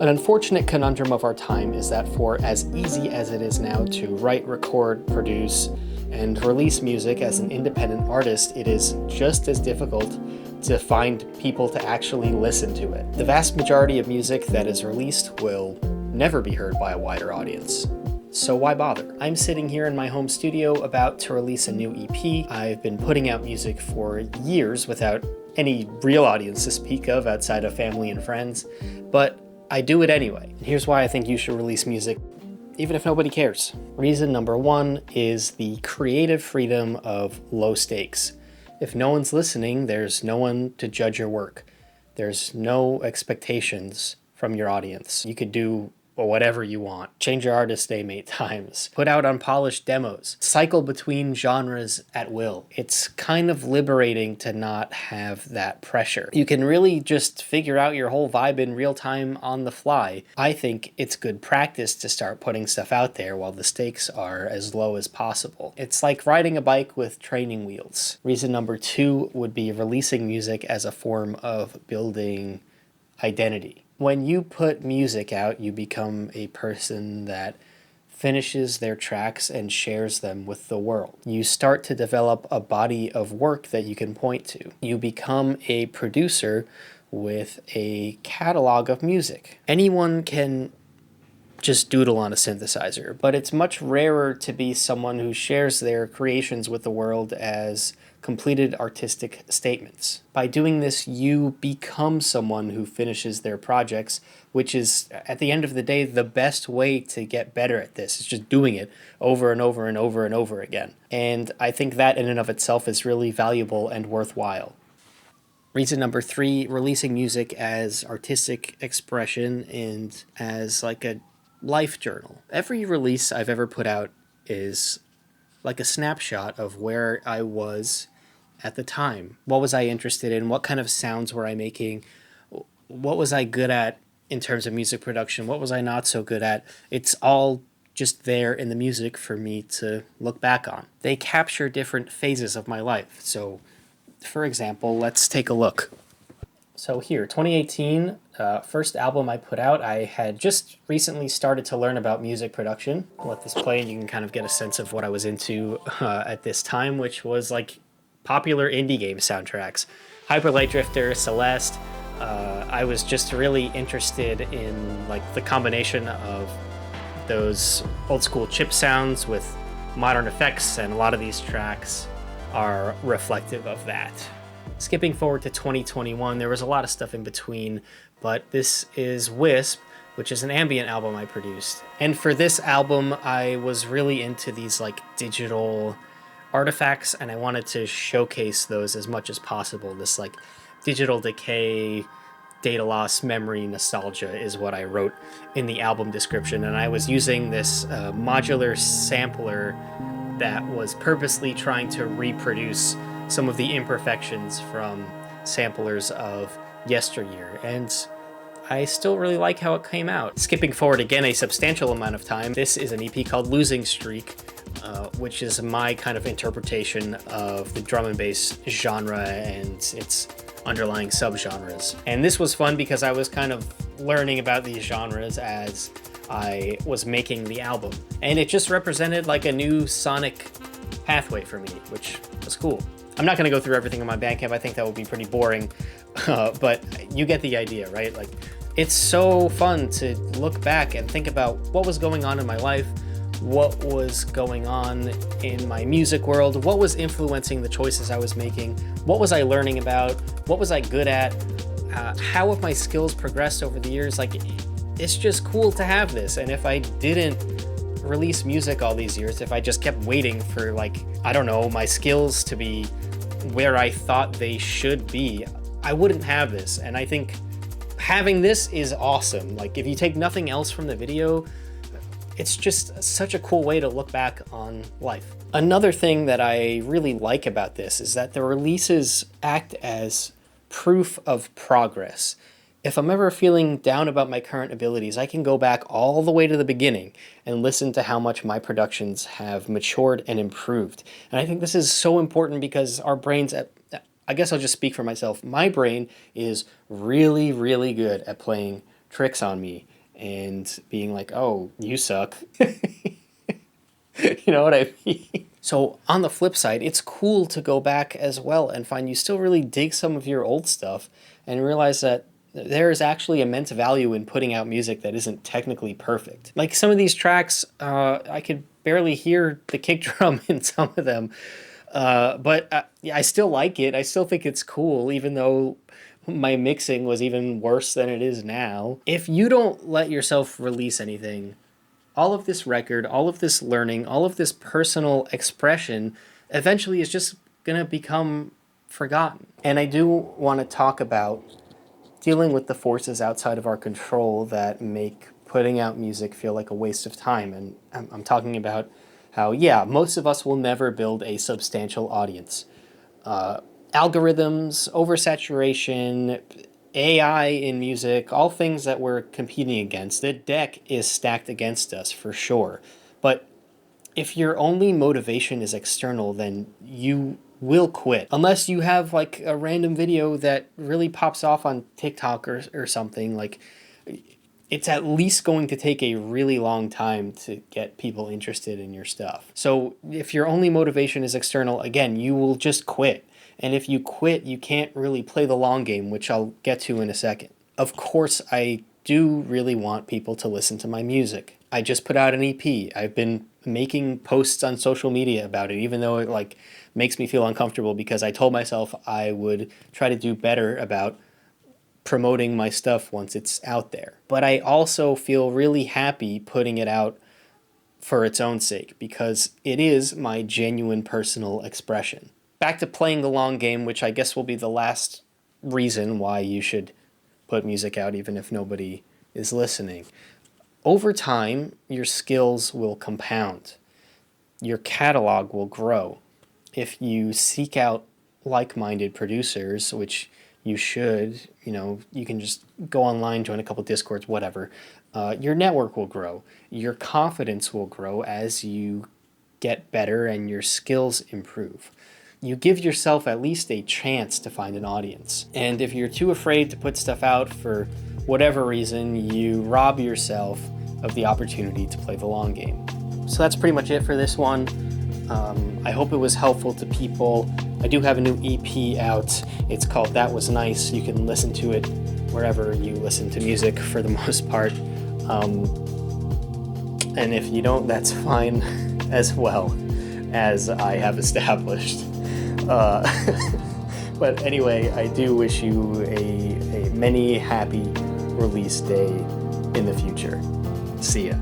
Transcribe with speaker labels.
Speaker 1: An unfortunate conundrum of our time is that for as easy as it is now to write, record, produce, and release music as an independent artist, it is just as difficult to find people to actually listen to it. The vast majority of music that is released will never be heard by a wider audience. So why bother? I'm sitting here in my home studio about to release a new EP. I've been putting out music for years without any real audience to speak of outside of family and friends, but I do it anyway. And here's why I think you should release music, even if nobody cares. Reason number one is the creative freedom of low stakes. If no one's listening, there's no one to judge your work. There's no expectations from your audience. You could do whatever you want. Change your artist name 8 times. Put out unpolished demos. Cycle between genres at will. It's kind of liberating to not have that pressure. You can really just figure out your whole vibe in real time on the fly. I think it's good practice to start putting stuff out there while the stakes are as low as possible. It's like riding a bike with training wheels. Reason number 2 would be releasing music as a form of building identity. When you put music out, you become a person that finishes their tracks and shares them with the world. You start to develop a body of work that you can point to. You become a producer with a catalog of music. Anyone can just doodle on a synthesizer, but it's much rarer to be someone who shares their creations with the world as completed artistic statements. By doing this, you become someone who finishes their projects, which is, at the end of the day, the best way to get better at this. It's just doing it over and over and over and over again. And I think that in and of itself is really valuable and worthwhile. Reason number 3, releasing music as artistic expression and as like a life journal. Every release I've ever put out is like a snapshot of where I was at the time. What was I interested in? What kind of sounds were I making? What was I good at in terms of music production? What was I not so good at? It's all just there in the music for me to look back on. They capture different phases of my life. So, for example, let's take a look. So here, 2018, first album I put out. I had just recently started to learn about music production. I'll let this play and you can kind of get a sense of what I was into at this time, which was like popular indie game soundtracks. Hyper Light Drifter, Celeste. I was just really interested in like the combination of those old school chip sounds with modern effects, and a lot of these tracks are reflective of that. Skipping forward to 2021, there was a lot of stuff in between, but this is Wisp, which is an ambient album I produced. And for this album, I was really into these like digital artifacts, and I wanted to showcase those as much as possible. This like digital decay, data loss, memory, nostalgia is what I wrote in the album description. And I was using this modular sampler that was purposely trying to reproduce some of the imperfections from samplers of yesteryear, and I still really like how it came out. Skipping forward again a substantial amount of time, this is an EP called Losing Streak, which is my kind of interpretation of the drum and bass genre and its underlying subgenres. And this was fun because I was kind of learning about these genres as I was making the album, and it just represented like a new sonic pathway for me, which was cool. I'm not going to go through everything on my Bandcamp. I think that would be pretty boring, but you get the idea, right? Like, it's so fun to look back and think about what was going on in my life, what was going on in my music world, what was influencing the choices I was making, what was I learning about, what was I good at, how have my skills progressed over the years. Like, it's just cool to have this. And if I didn't release music all these years, if I just kept waiting for, like, I don't know, my skills to be where I thought they should be, I wouldn't have this. And I think having this is awesome. Like, if you take nothing else from the video, it's just such a cool way to look back on life. Another thing that I really like about this is that the releases act as proof of progress. If I'm ever feeling down about my current abilities, I can go back all the way to the beginning and listen to how much my productions have matured and improved. And I think this is so important because our brains, I guess I'll just speak for myself, my brain is really, really good at playing tricks on me and being like, oh, you suck. You know what I mean? So on the flip side, it's cool to go back as well and find you still really dig some of your old stuff and realize that there is actually immense value in putting out music that isn't technically perfect. Like some of these tracks, I could barely hear the kick drum in some of them, but I still like it. I still think it's cool, even though my mixing was even worse than it is now. If you don't let yourself release anything, all of this record, all of this learning, all of this personal expression eventually is just going to become forgotten. And I do want to talk about dealing with the forces outside of our control that make putting out music feel like a waste of time. And I'm talking about how, yeah, most of us will never build a substantial audience. Algorithms, oversaturation, AI in music, all things that we're competing against. The deck is stacked against us for sure. But if your only motivation is external, then you will quit. Unless you have like a random video that really pops off on TikTok or something, like it's at least going to take a really long time to get people interested in your stuff. So if your only motivation is external, again, you will just quit. And if you quit, you can't really play the long game, which I'll get to in a second. Of course, I do really want people to listen to my music. I just put out an EP. I've been making posts on social media about it, even though it like makes me feel uncomfortable because I told myself I would try to do better about promoting my stuff once it's out there. But I also feel really happy putting it out for its own sake because it is my genuine personal expression. Back to playing the long game, which I guess will be the last reason why you should put music out even if nobody is listening. Over time, your skills will compound. Your catalog will grow. If you seek out like-minded producers, which you should, you can just go online, join a couple Discords, whatever. Your network will grow. Your confidence will grow as you get better and your skills improve. You give yourself at least a chance to find an audience. And if you're too afraid to put stuff out for whatever reason, you rob yourself of the opportunity to play the long game. So that's pretty much it for this one. I hope it was helpful to people. I do have a new EP out. It's called That Was Nice. You can listen to it wherever you listen to music for the most part. And if you don't, that's fine as well, as I have established. But anyway, I do wish you a many happy release day in the future. See ya.